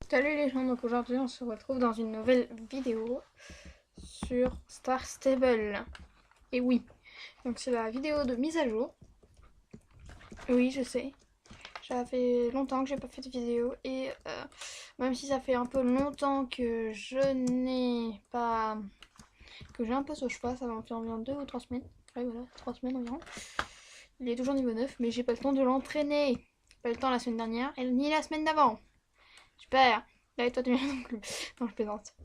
Salut les gens, donc aujourd'hui on se retrouve dans une nouvelle vidéo sur Star Stable. Et oui, donc c'est la vidéo de mise à jour. Oui, je sais, ça fait longtemps que j'ai pas fait de vidéo et même si ça fait un peu longtemps que je n'ai pas... que j'ai un peu ce cheval, ça va en faire environ 2 ou 3 semaines. Ouais, voilà, 3 semaines environ. Il est toujours niveau 9, mais j'ai pas le temps de l'entraîner. Pas le temps la semaine dernière et ni la semaine d'avant. Super. Là, et toi, tu viens non plus. Non, je plaisante.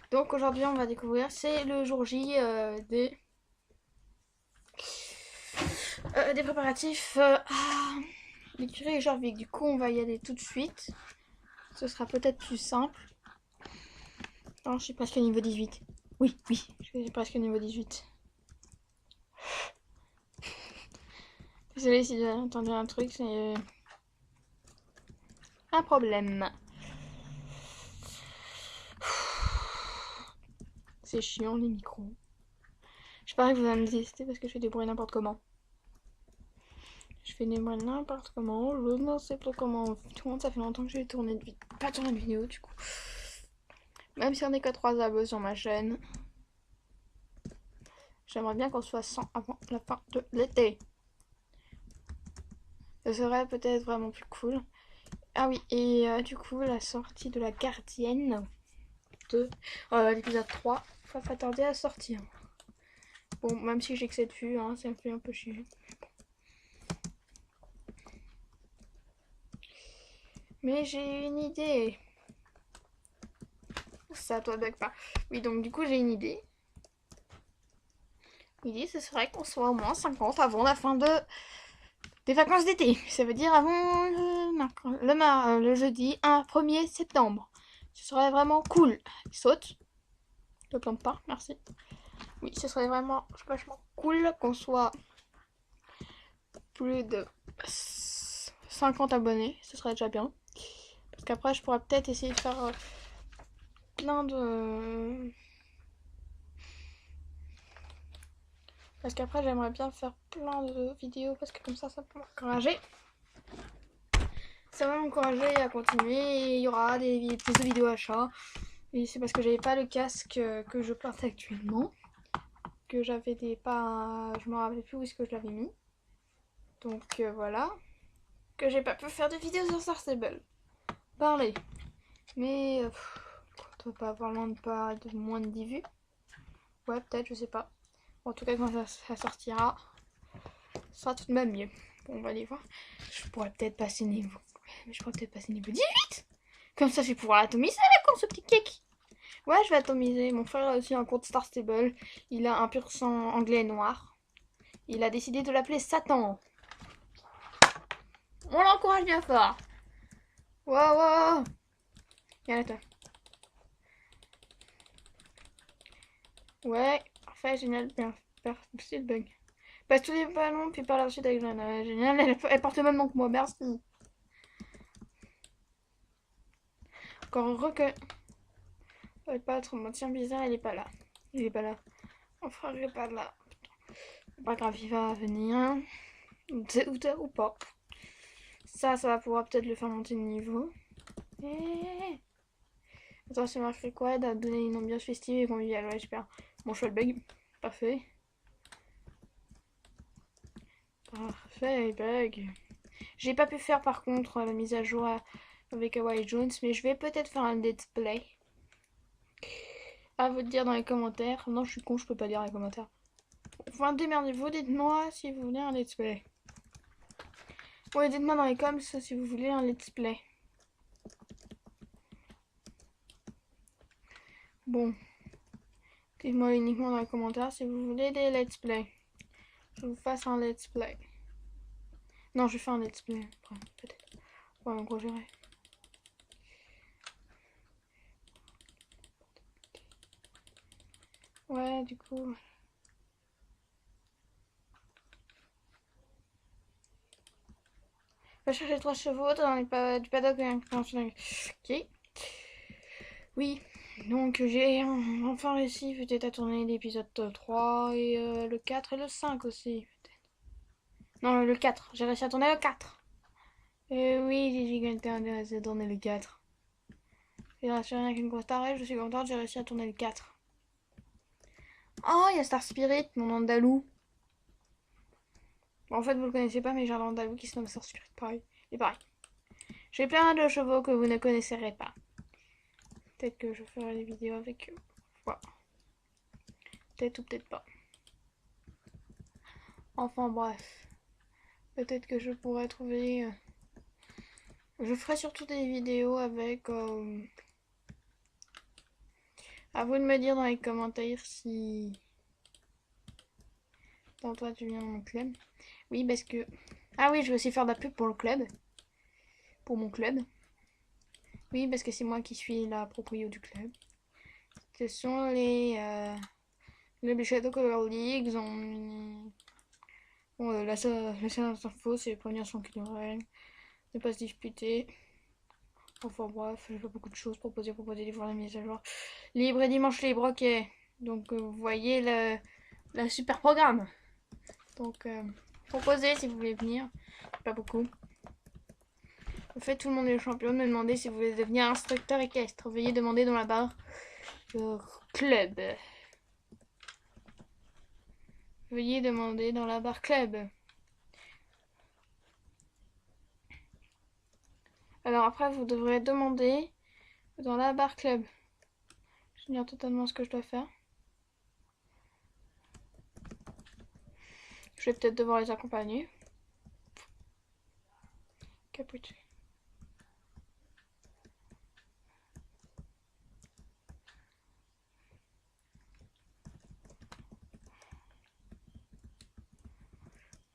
Donc aujourd'hui on va découvrir, c'est le jour J des préparatifs à l'écurie Jorvik. Du coup on va y aller tout de suite. Ce sera peut-être plus simple. Alors je suis presque au niveau 18. Oui, je suis presque au niveau 18. Désolée si vous avez entendu un truc, c'est un problème. C'est chiant les micros. Je parie que vous allez me détester parce que je fais des bruits n'importe comment. Je fais des bruits n'importe comment, je ne sais pas comment. Tout le monde, ça fait longtemps que j'ai pas tourné de vidéo du coup. Même si on n'est que 3 abos sur ma chaîne, j'aimerais bien qu'on soit 100 avant la fin de l'été. Ce serait peut-être vraiment plus cool. Ah oui, et du coup, la sortie de la gardienne de l'épisode 3 va pas tarder à sortir. Bon, même si j'ai que cette vue, hein, ça me fait un peu chier. Mais j'ai une idée. Ça, toi, bug pas. Oui, donc du coup, j'ai une idée. L'idée, ce serait qu'on soit au moins 50 avant la fin des vacances d'été. Ça veut dire avant le jeudi 1er septembre. Ce serait vraiment cool. Il saute. Ne plante pas, merci. Oui, ce serait vraiment vachement cool qu'on soit plus de 50 abonnés. Ce serait déjà bien. Parce qu'après, je pourrais peut-être essayer de faire plein de... Parce qu'après, j'aimerais bien faire plein de vidéos. Parce que comme ça peut m'encourager. Ça va m'encourager à continuer. Et il y aura plus de vidéos achats. Et c'est parce que j'avais pas le casque que je porte actuellement. Que j'avais des pas... Je me rappelle plus où est-ce que je l'avais mis. Donc voilà. Que j'ai pas pu faire de vidéos sur Star Stable. Parler. Mais on doit pas avoir moins de 10 vues. Ouais, peut-être, je sais pas. En tout cas, quand ça sortira, ça sera tout de même mieux. Bon, on va aller voir. Je pourrais peut-être passer niveau. Mais je pourrais peut-être passer niveau 18. Comme ça, je vais pouvoir atomiser la con, ce petit cake. Ouais, je vais atomiser. Mon frère a aussi un compte Star Stable. Il a un pur sang anglais noir. Il a décidé de l'appeler Satan. On l'encourage bien fort. Wow, wow. Viens là, toi. Ouais, parfait, génial, bien. C'est le bug. Passe tous les ballons, puis par la suite avec Joanna. Génial, elle porte le même nom que moi, merci. Encore heureux que le patron me tient bizarre, il est pas là. Il est pas là. Mon frère est pas là. Pas grave, il va venir. Ou pas. Ça va pouvoir peut-être le faire monter de niveau. Et... Attends, c'est marqué quoi? D'à donner une ambiance festive et conviviale. Ouais, super. Bon, je fais le bug. Parfait. Parfait, bug. J'ai pas pu faire par contre la mise à jour avec Hawaii Jones, mais je vais peut-être faire un let's play. À vous de dire dans les commentaires. Non, je suis con, je peux pas lire les commentaires. Enfin, démerdez-vous, dites-moi si vous voulez un let's play. Ouais, dites-moi dans les comments si vous voulez un let's play. Bon. Dites-moi uniquement dans les commentaires si vous voulez des let's play. Je vous fasse un let's play. Non, je fais un let's play. Après, peut-être. Ouais, en gros, j'irai. Ouais, du coup... Va chercher 3 chevaux dans du paddock Ok. Oui, donc j'ai enfin réussi peut-être à tourner l'épisode 3 et le 4 et le 5 aussi. Non, le 4. J'ai réussi à tourner le 4. Et oui, j'ai giganté intéressé à tourner le 4. Il reste rien qu'une grosse tarée, je suis contente, j'ai réussi à tourner le 4. Oh, il y a Star Spirit, mon andalou. Bon, en fait, vous le connaissez pas, mais j'ai un andalou qui se nomme Star Spirit, pareil. Et pareil. J'ai plein de chevaux que vous ne connaisserez pas. Peut-être que je ferai des vidéos avec eux. Voilà. Peut-être ou peut-être pas. Enfin bref. Peut-être que je pourrais trouver... Je ferai surtout des vidéos avec... À vous de me dire dans les commentaires si... Attends, toi tu viens dans mon club. Oui, parce que... Ah oui, je vais aussi faire de la pub pour le club. Pour mon club. Oui, parce que c'est moi qui suis la proprio du club. Ce sont les Shadow Color Leagues. Bon, la seule info, c'est prévenir son client, ne pas se disputer. Enfin bref, je fais beaucoup de choses. Proposer, livrer la mise à jour. Libre et dimanche libre, ok. Donc vous voyez le super programme. Donc proposez si vous voulez venir. Pas beaucoup. En fait, tout le monde est champion. Me demander si vous voulez devenir instructeur équestre. Veuillez demander dans la barre club. Veuillez demander dans la barre club. Alors après, vous devrez demander dans la barre club. Je vais dire totalement ce que je dois faire. Je vais peut-être devoir les accompagner. Capuche.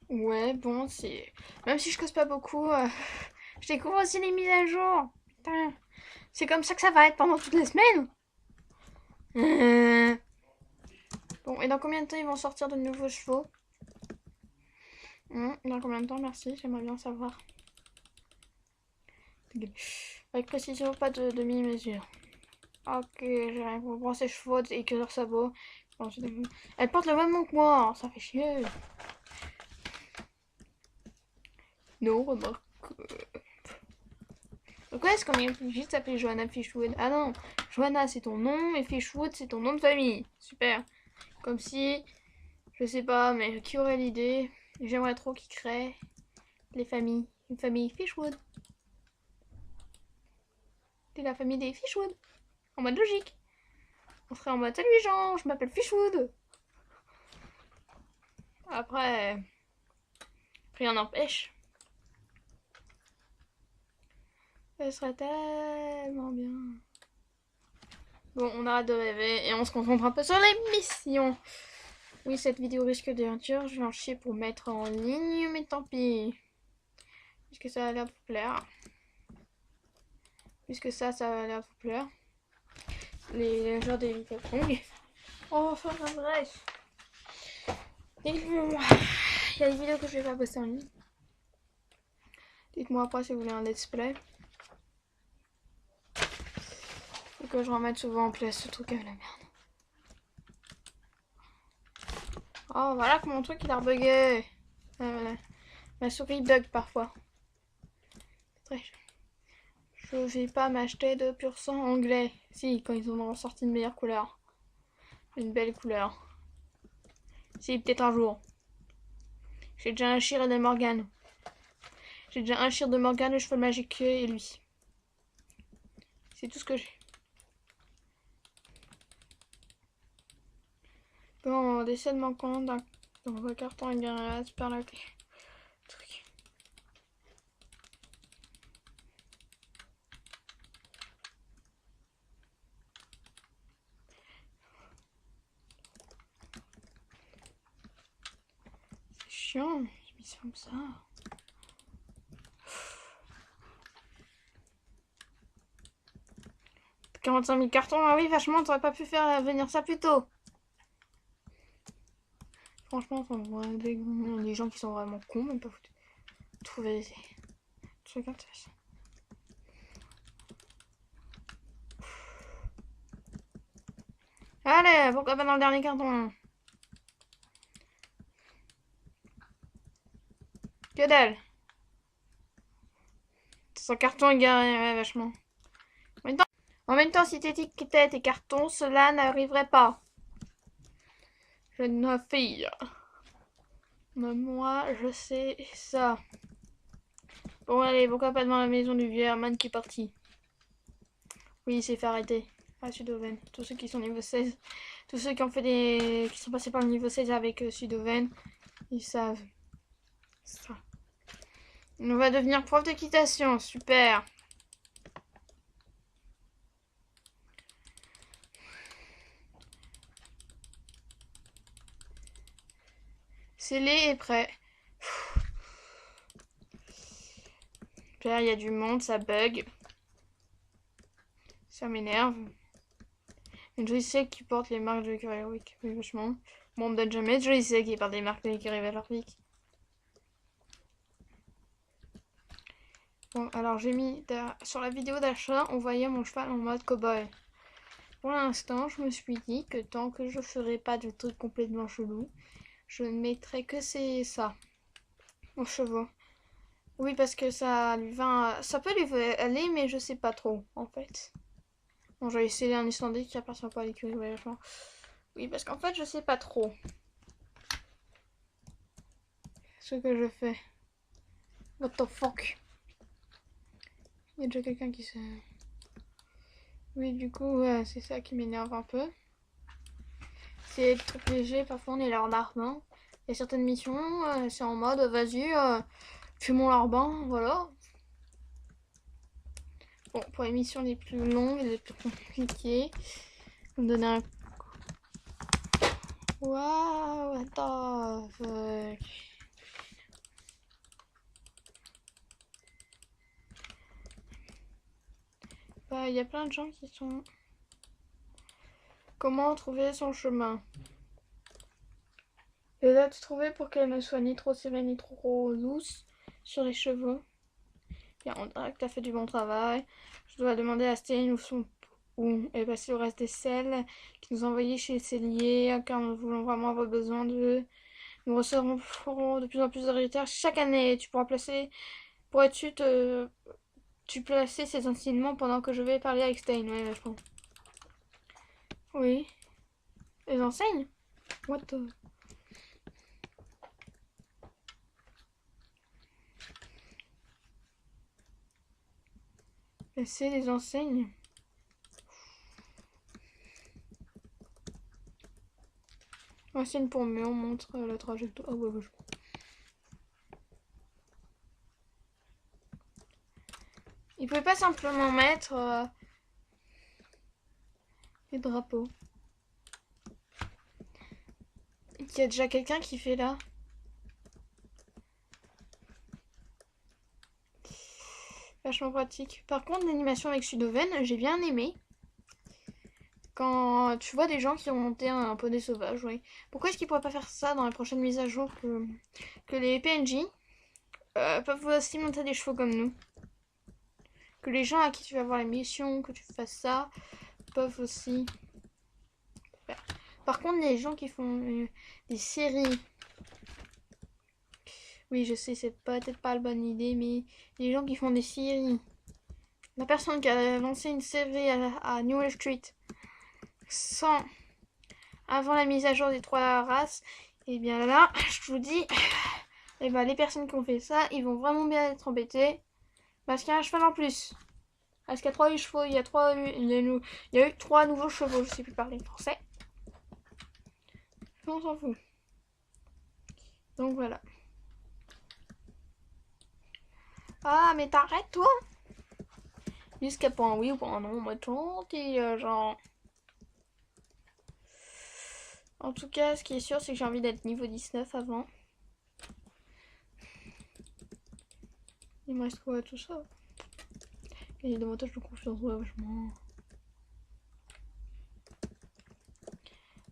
Ouais, bon, c'est... Même si je cause pas beaucoup, je découvre aussi les mises à jour. Putain, c'est comme ça que ça va être pendant toute la semaine. Bon, et dans combien de temps ils vont sortir de nouveaux chevaux? Dans combien de temps, merci, j'aimerais bien savoir. Avec précision, pas de demi-mesure. Ok, j'ai rien pour prendre ses chevaux et que leurs sabots. Elle porte le même nom que moi, ça fait chier. Non, remarque. Pourquoi est-ce qu'on est obligé de s'appeler Johanna Fishwood? Ah non, Johanna c'est ton nom et Fishwood c'est ton nom de famille. Super. Comme si, je sais pas, mais qui aurait l'idée? J'aimerais trop qu'ils créent les familles. Une famille Fishwood. C'est la famille des Fishwood. En mode logique. On serait en mode salut Jean, je m'appelle Fishwood. Après, rien n'empêche. Ce serait tellement bien. Bon, on arrête de rêver et on se concentre un peu sur les missions. Oui, cette vidéo risque d'être dure. Je vais en chier pour mettre en ligne, mais tant pis. Puisque ça a l'air de vous plaire. Puisque ça a l'air de vous plaire. Les genres des vidéos longues. Oh, enfin, bref. Il y a des vidéos que je vais pas poster en ligne. Dites-moi après si vous voulez un let's play. Faut que je remette souvent en place ce truc avec la merde. Oh, voilà que mon truc il a rebugué. Voilà. Ma souris bug parfois. Très... Je vais pas m'acheter de pur sang anglais. Si, quand ils ont sorti une meilleure couleur. Une belle couleur. Si, peut-être un jour. J'ai déjà un Shir et des Morgane. J'ai déjà un Shir de Morgane, le cheveu magique et lui. C'est tout ce que j'ai. Bon, on décide de manquant dans le carton et bien super la clé. Truc. C'est chiant, je mis comme ça. « 45 000 cartons, ah oui, vachement, t'aurais pas pu faire venir ça plus tôt. » Franchement, des gens qui sont vraiment cons, même pas foutus. Trouver des trucs intéressants. Allez, pourquoi pas dans le dernier carton? Que dalle. Son carton est garé, ouais, vachement. En même temps, si t'étiquetais tes cartons, cela n'arriverait pas. Jeune fille. Mais moi, je sais ça. Bon, allez, pourquoi pas devant la maison du vieux Herman qui est parti? Oui, il s'est fait arrêter à Sudoven. Tous ceux qui sont niveau 16, tous ceux qui ont fait qui sont passés par le niveau 16 avec Sudoven, ils savent ça. On va devenir prof d'équitation, super. Scellé et prêt. Là, il y a du monde, ça bug. Ça m'énerve. Une joystick qui porte les marques de l'écurie Warwick. Oui, vachement. Bon, on me donne jamais de joystick qui porte les marques de l'écurie Warwick. Bon, alors j'ai mis sur la vidéo d'achat, on voyait mon cheval en mode cow-boy. Pour l'instant, je me suis dit que tant que je ferai pas de trucs complètement chelous, je ne mettrai que ça aux chevaux. Oui, parce que ça lui va, ça peut lui aller, mais je sais pas trop en fait. Bon, je vais essayer un Islandais qui appartient pas à l'écurie voyagement. Oui, parce qu'en fait, je sais pas trop ce que je fais. What the fuck? Il y a déjà quelqu'un qui se... Oui, du coup, c'est ça qui m'énerve un peu. C'est trop léger, parfois on est là en larbin. Il y a certaines missions, c'est en mode, vas-y, fais mon larbin, voilà. Bon, pour les missions les plus longues, les plus compliquées, vous me donnez un... Waouh, what the fuck? Bah, il y a plein de gens qui sont... Comment trouver son chemin? Les dates trouvées pour qu'elle ne soit ni trop sévère ni trop douce sur les cheveux. Bien, on dirait que tu as fait du bon travail. Je dois demander à Stéphane où est passé le reste des selles qui nous ont envoyés chez les celliers, car nous voulons vraiment avoir besoin de... Nous recevrons de plus en plus d'héritaires chaque année. Tu pourras placer... Pourrais-tu tu placer ces enseignements pendant que je vais parler avec Stein? Ouais, vachement. Oui. Les enseignes? What the... Placer les enseignes? Enseigne pour mieux, on montre la trajectoire. Ah ouais, vachement. Il pouvait pas simplement mettre les drapeaux. Il y a déjà quelqu'un qui fait là. Vachement pratique. Par contre, l'animation avec Sudoven, j'ai bien aimé. Quand tu vois des gens qui ont monté un poney sauvage, oui. Pourquoi est-ce qu'ils pourraient pas faire ça dans les prochaines mises à jour que les PNJ peuvent aussi monter des chevaux comme nous? Que les gens à qui tu vas voir la mission, que tu fasses ça, peuvent aussi faire. Par contre, les gens qui font des séries... Oui, je sais, c'est peut-être pas la bonne idée, mais les gens qui font des séries... La personne qui a lancé une série à Newell Street sans... avant la mise à jour des 3 races, et bien là, je vous dis... Et ben les personnes qui ont fait ça, ils vont vraiment bien être embêtés. Parce qu'il y a un cheval en plus. Parce qu'il y a 3 chevaux, il y a eu 3 nouveaux chevaux, je sais plus parler français. On s'en fout. Donc voilà. Ah, mais t'arrêtes toi? Jusqu'à point oui ou point non, moi gentil, genre. En tout cas, ce qui est sûr, c'est que j'ai envie d'être niveau 19 avant. Il me reste quoi, tout ça? Il y a des montages de confiance, ouais, vachement.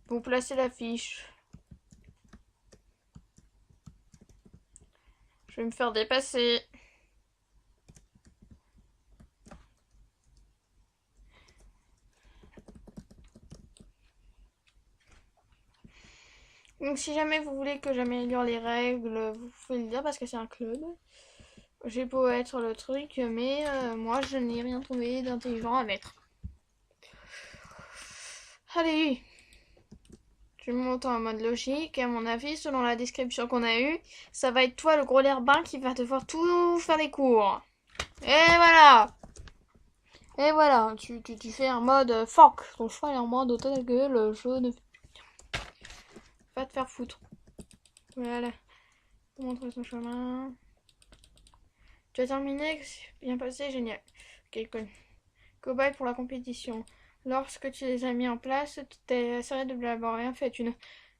Vous placez la fiche. Je vais me faire dépasser. Donc si jamais vous voulez que j'améliore les règles, vous pouvez le dire parce que c'est un club. J'ai beau être le truc, mais moi je n'ai rien trouvé d'intelligent à mettre. Allez. Je monte en mode logique. Et à mon avis, selon la description qu'on a eue, ça va être toi le gros larbin qui va devoir tout faire les cours. Et voilà. Et voilà, tu fais un mode fuck. Ton cheval est en mode auto ta gueule, je ne fais plus. Va te faire foutre. Voilà. Montre son chemin. Tu as terminé, c'est bien passé, génial. Ok, cool. Cobaye pour la compétition. Lorsque tu les as mis en place, tu t'es assuré de l'avoir rien fait. Tu ne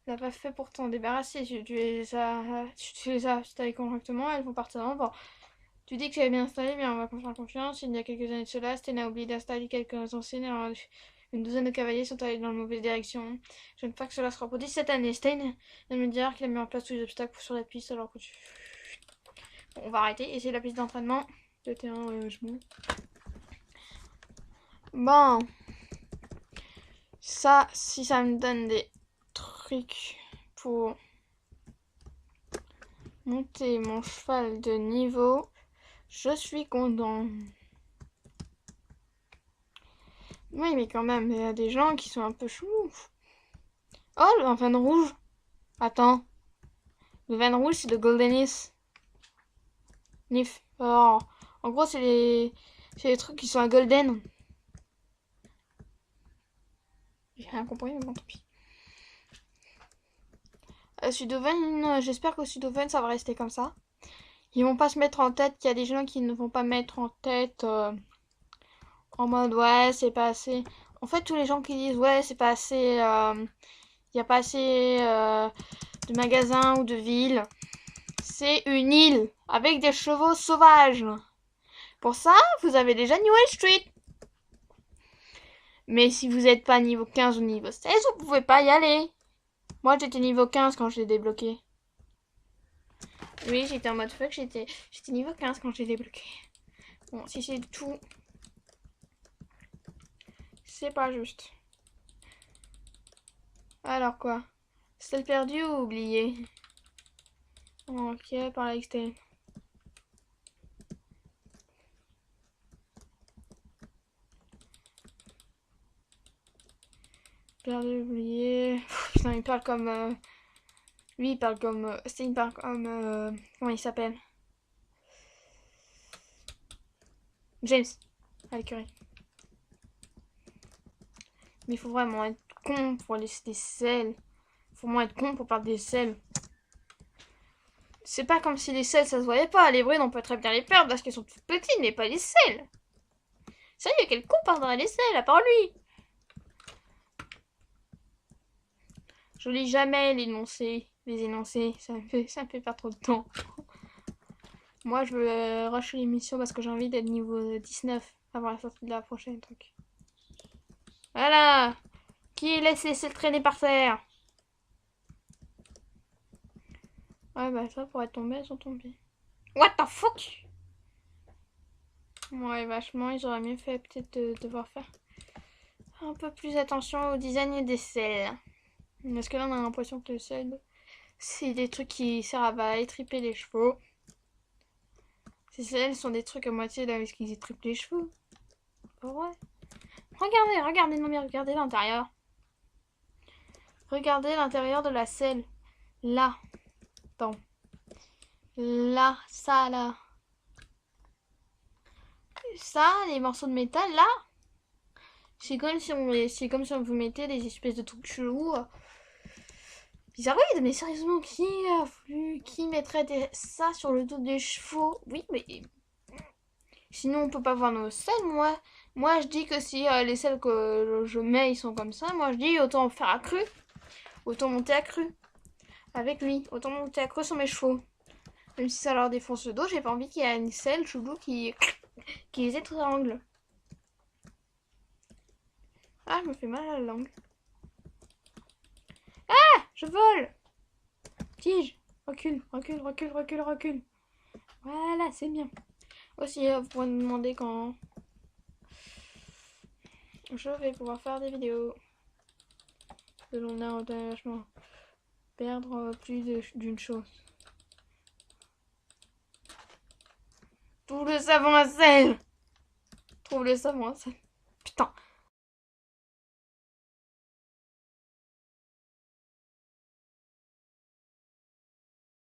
l'as pas fait pour t'en débarrasser. Tu les as installées correctement, elles vont partir dans le vent. Tu dis que tu as bien installé, mais on va faire confiance. Il y a quelques années de cela, Sten a oublié d'installer quelques anciennes. Alors, une douzaine de cavaliers sont allés dans la mauvaise direction. Je ne veux pas que cela se reproduise cette année. Stein vient me dire qu'il a mis en place tous les obstacles sur la piste alors que tu... Bon, on va arrêter. Et c'est la piste d'entraînement. Le terrain, je m'en... Bon. Ça, si ça me donne des trucs pour monter mon cheval de niveau, je suis content. Oui, mais quand même, il y a des gens qui sont un peu chelous. Oh, le van rouge. Attends. Le van rouge, c'est de Goldenis. Nif. Alors, en gros, c'est les trucs qui sont à Golden. J'ai rien compris, mais bon, tant pis. Sudoven, j'espère qu'au Sudoven, ça va rester comme ça. Ils vont pas se mettre en tête qu'il y a des gens qui ne vont pas mettre en tête en mode ouais, c'est pas assez. En fait, tous les gens qui disent ouais, c'est pas assez. Il n'y a pas assez de magasins ou de villes. C'est une île avec des chevaux sauvages. Pour ça, vous avez déjà New Street. Mais si vous n'êtes pas niveau 15 ou niveau 16, vous pouvez pas y aller. Moi, j'étais niveau 15 quand je l'ai débloqué. Oui, j'étais en mode fuck, j'étais niveau 15 quand je l'ai débloqué. Bon, si c'est tout, c'est pas juste. Alors quoi? Stelle perdue ou oubliée? Ok, par la XT. Perdu, oublié. Putain, il parle comme... Lui, il parle comme... il parle comme... Comment il s'appelle? James. À l'écurie. Mais il faut vraiment être con pour laisser des selles. Il faut vraiment être con pour perdre des selles. C'est pas comme si les selles, ça se voyait pas. Les brides, on peut très bien les perdre parce qu'elles sont toutes petites, mais pas les selles. Ça, il y a quel con perdrait les selles, à part lui? Je lis jamais les énoncés. Ça me fait perdre trop de temps. Moi, je veux rusher l'émission parce que j'ai envie d'être niveau 19 avant la sortie de la prochaine truc. Voilà! Qui laisse les selles traîner par terre? Ouais, bah ça, pour être tombé, elles sont tombées. What the fuck? Ouais, vachement, ils auraient mieux fait peut-être de devoir faire un peu plus attention au design des selles. Parce que là, on a l'impression que les selles, c'est des trucs qui servent à étriper les chevaux. Ces selles sont des trucs à moitié là, parce qu'ils étripent les chevaux. Pas vrai. Regardez, non mais regardez l'intérieur. Regardez l'intérieur de la selle. Là. Attends. Là, ça, là. Ça, les morceaux de métal, là. C'est comme si on vous mettait des espèces de trucs chelous. Bizarroïdes, mais sérieusement, qui mettrait ça sur le dos des chevaux? Oui, mais sinon on peut pas voir nos selles. Moi je dis que si les selles que je mets ils sont comme ça, moi je dis autant faire accru, autant monter accru avec lui, autant monter accru sur mes chevaux. Même si ça leur défonce le dos, j'ai pas envie qu'il y ait une selle chelou qui les étrangle. Ah, je me fais mal à la langue. Ah, je vole. Tige, recule. Voilà, c'est bien. Aussi, vous pourrez me demander quand je vais pouvoir faire des vidéos de long engagement. Perdre plus d'une chose. Tout le savon à sel. Trouve le savon à sel.